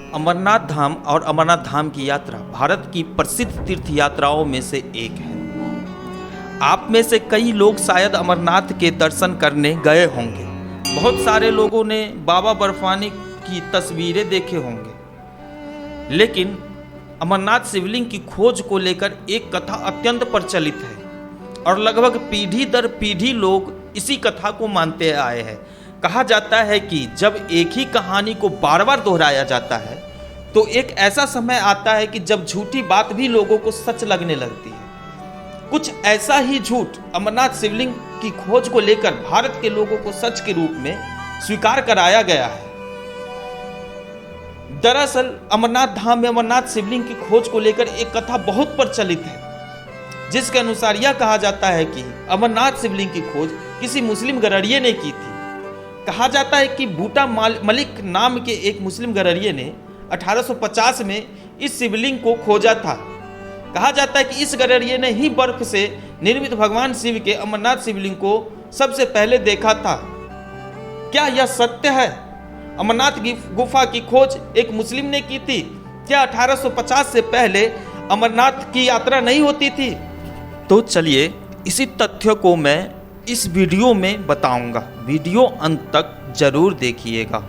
अमरनाथ धाम और अमरनाथ धाम की यात्रा भारत की प्रसिद्ध तीर्थ यात्राओं में से एक है। आप में से कई लोग शायद अमरनाथ के दर्शन करने गए होंगे। बहुत सारे लोगों ने बाबा बर्फानी की तस्वीरें देखे होंगे, लेकिन अमरनाथ शिवलिंग की खोज को लेकर एक कथा अत्यंत प्रचलित है और लगभग पीढ़ी दर पीढ़ी लोग इसी कथा को मानते आए हैं। कहा जाता है कि जब एक ही कहानी को बार बार दोहराया जाता है तो एक ऐसा समय आता है कि जब झूठी बात भी लोगों को सच लगने लगती है। कुछ ऐसा ही झूठ अमरनाथ शिवलिंग की खोज को लेकर भारत के लोगों को सच के रूप में स्वीकार कराया गया है। दरअसल अमरनाथ धाम में अमरनाथ शिवलिंग की खोज को लेकर एक कथा बहुत प्रचलित है, जिसके अनुसार यह कहा जाता है कि अमरनाथ शिवलिंग की खोज किसी मुस्लिम गररिये ने की थी। कहा जाता है कि बूटा मलिक नाम के एक मुस्लिम गररिये ने 1850 में इस शिवलिंग को खोजा था। कहा जाता है कि इस गररिये ने ही बर्फ से निर्मित भगवान शिव के अमरनाथ शिवलिंग को सबसे पहले देखा था। क्या यह सत्य है? अमरनाथ की गुफा की खोज एक मुस्लिम ने की थी। क्या 1850 से पहले अमरनाथ की यात्रा नहीं होती थी? तो चलिए इसी तथ्य को मैं इस वीडियो में बताऊंगा। वीडियो अंत तक जरूर देखिएगा।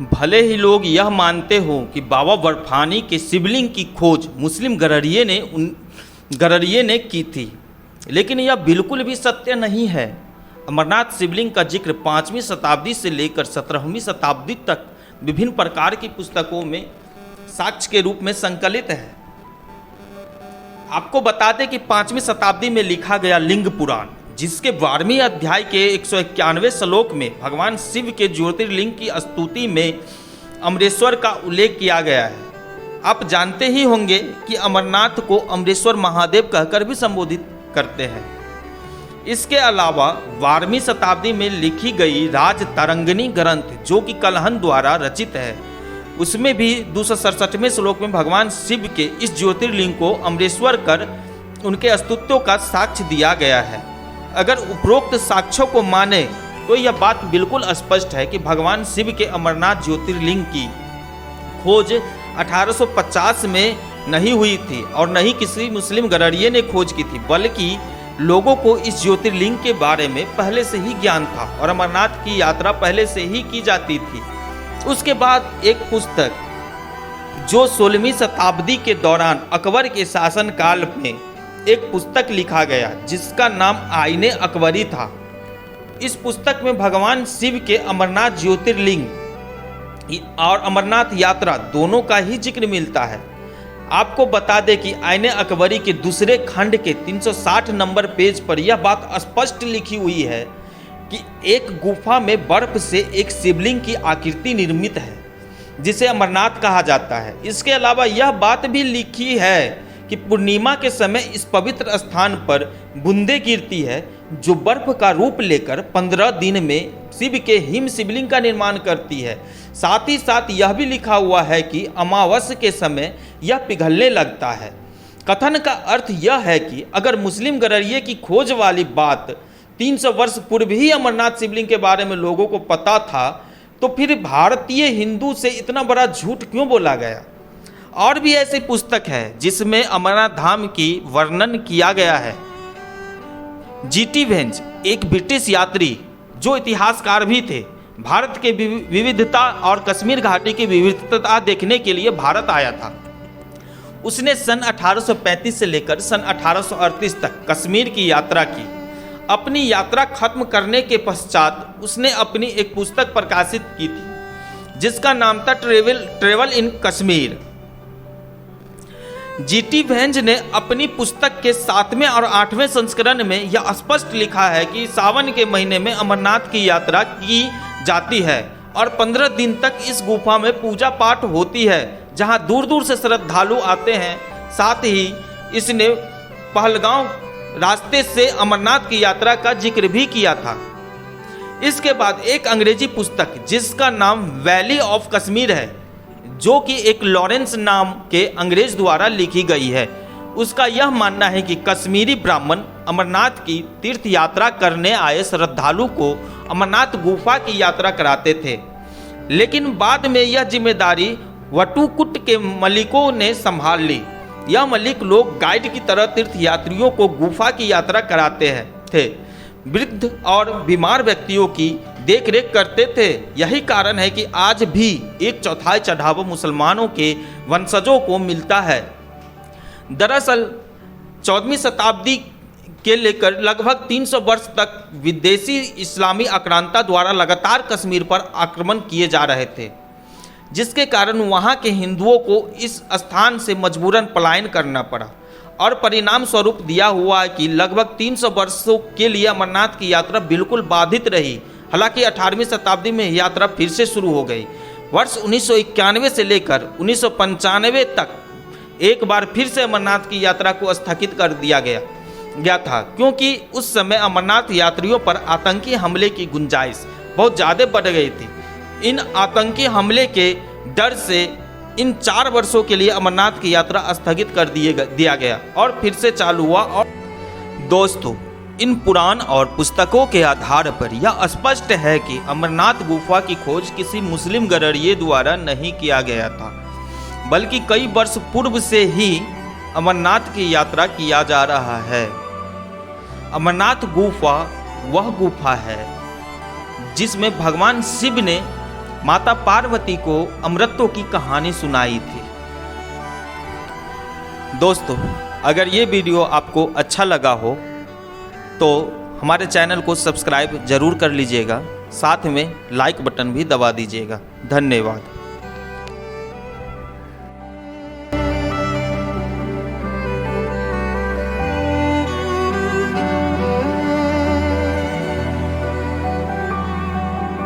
भले ही लोग यह मानते हो कि बाबा बर्फानी के शिवलिंग की खोज मुस्लिम गररिये ने की थी, लेकिन यह बिल्कुल भी सत्य नहीं है। अमरनाथ शिवलिंग का जिक्र 5वीं शताब्दी से लेकर 17वीं शताब्दी तक विभिन्न प्रकार की पुस्तकों में साक्ष्य के रूप में संकलित है। आपको बता दें कि 5वीं शताब्दी में लिखा गया लिंग पुराण, जिसके 12वें अध्याय के 191वें श्लोक में भगवान शिव के ज्योतिर्लिंग की स्तुति में अमरेश्वर का उल्लेख किया गया है। आप जानते ही होंगे कि अमरनाथ को अमरेश्वर महादेव कहकर भी संबोधित करते हैं। इसके अलावा 12वीं शताब्दी में लिखी गई राज तरंगिणी ग्रंथ, जो कि कलहन द्वारा रचित है, उसमें भी 267वें श्लोक में भगवान शिव के इस ज्योतिर्लिंग को अमरेश्वर कर उनके अस्तित्व का साक्ष्य दिया गया है। अगर उपरोक्त साक्ष्यों को माने तो यह बात बिल्कुल स्पष्ट है कि भगवान शिव के अमरनाथ ज्योतिर्लिंग की खोज 1850 में नहीं हुई थी और न ही किसी मुस्लिम गररिये ने खोज की थी, बल्कि लोगों को इस ज्योतिर्लिंग के बारे में पहले से ही ज्ञान था और अमरनाथ की यात्रा पहले से ही की जाती थी। उसके बाद एक पुस्तक जो 16वीं शताब्दी के दौरान अकबर के शासनकाल में एक पुस्तक लिखा गया, जिसका नाम आईने अकबरी था। इस पुस्तक में भगवान शिव के अमरनाथ ज्योतिर्लिंग और अमरनाथ यात्रा दोनों का ही जिक्र मिलता है। आपको बता दें कि आईने अकबरी के दूसरे खंड के 360 नंबर पेज पर यह बात स्पष्ट लिखी हुई है कि एक गुफा में बर्फ से एक शिवलिंग की आकृति निर्मित है, जिसे अमरनाथ कहा जाता है। इसके अलावा यह बात भी लिखी है कि पूर्णिमा के समय इस पवित्र स्थान पर बूंदें गिरती है, जो बर्फ का रूप लेकर 15 दिन में शिव के हिम शिवलिंग का निर्माण करती है। साथ ही साथ यह भी लिखा हुआ है कि अमावस्या के समय यह पिघलने लगता है। कथन का अर्थ यह है कि अगर मुस्लिम गररिये की खोज वाली बात 300 वर्ष पूर्व ही अमरनाथ शिवलिंग के बारे में लोगों को पता था, तो फिर भारतीय हिंदू से इतना बड़ा झूठ क्यों बोला गया? और भी ऐसी पुस्तक है जिसमें अमरनाथ धाम की वर्णन किया गया है। जीटी वेंज एक ब्रिटिश यात्री जो इतिहासकार भी थे, भारत के विविधता और कश्मीर घाटी की विविधता देखने के लिए भारत आया था। उसने सन 1835 से लेकर सन 1838 तक कश्मीर की यात्रा की। अपनी यात्रा खत्म करने के पश्चात उसने अपनी एक पुस्तक प्रकाशित की थी, जिसका नाम था ट्रेवल इन कश्मीर। जीटी वेंज ने अपनी पुस्तक के 7वें और 8वें संस्करण में यह स्पष्ट लिखा है कि सावन के महीने में अमरनाथ की यात्रा की जाती है और 15 दिन तक इस गुफा में पूजा पाठ होती है, जहां दूर दूर से श्रद्धालु आते हैं। साथ ही इसने पहलगांव रास्ते से अमरनाथ की यात्रा का जिक्र भी किया था। इसके बाद एक अंग्रेजी पुस्तक जिसका नाम वैली ऑफ कश्मीर है, जो कि एक लॉरेंस नाम के अंग्रेज द्वारा लिखी गई है। उसका यह मानना है कि कश्मीरी ब्राह्मण अमरनाथ की तीर्थ यात्रा करने आए श्रद्धालु को अमरनाथ गुफा की यात्रा कराते थे, लेकिन बाद में यह जिम्मेदारी वटुकुट के मलिकों ने संभाल ली। यह मलिक लोग गाइड की तरह तीर्थयात्रियों को गुफा की यात्रा कराते थे, वृद्ध और बीमार व्यक्तियों की देखरेख करते थे। यही कारण है कि आज भी 1/4 चढ़ावा मुसलमानों के वंशजों को मिलता है। दरअसल 14वीं शताब्दी के लेकर लगभग 300 वर्ष तक विदेशी इस्लामी आक्रांता द्वारा लगातार कश्मीर पर आक्रमण किए जा रहे थे, जिसके कारण वहाँ के हिंदुओं को इस स्थान से मजबूरन पलायन करना पड़ा और परिणाम स्वरूप दिया हुआ है कि लगभग 300 वर्षों के लिए अमरनाथ की यात्रा बिल्कुल बाधित रही। हालांकि 18वीं शताब्दी में यात्रा फिर से शुरू हो गई। वर्ष 1991 से लेकर 1995 तक एक बार फिर से अमरनाथ की यात्रा को स्थगित कर दिया गया था, क्योंकि उस समय अमरनाथ यात्रियों पर आतंकी हमले की गुंजाइश बहुत ज़्यादा बढ़ गई थी। इन आतंकी हमले के डर से इन 4 वर्षों के लिए अमरनाथ की यात्रा स्थगित कर दिया गया और फिर से चालू हुआ। और दोस्तों, इन पुराण और पुस्तकों के आधार पर यह स्पष्ट है कि अमरनाथ गुफा की खोज किसी मुस्लिम गडरिये द्वारा नहीं किया गया था, बल्कि कई वर्ष पूर्व से ही अमरनाथ की यात्रा किया जा रहा है। अमरनाथ गुफा वह गुफा है जिसमें भगवान शिव ने माता पार्वती को अमृतों की कहानी सुनाई थी। दोस्तों, अगर ये वीडियो आपको अच्छा लगा हो तो हमारे चैनल को सब्सक्राइब जरूर कर लीजिएगा, साथ में लाइक बटन भी दबा दीजिएगा। धन्यवाद।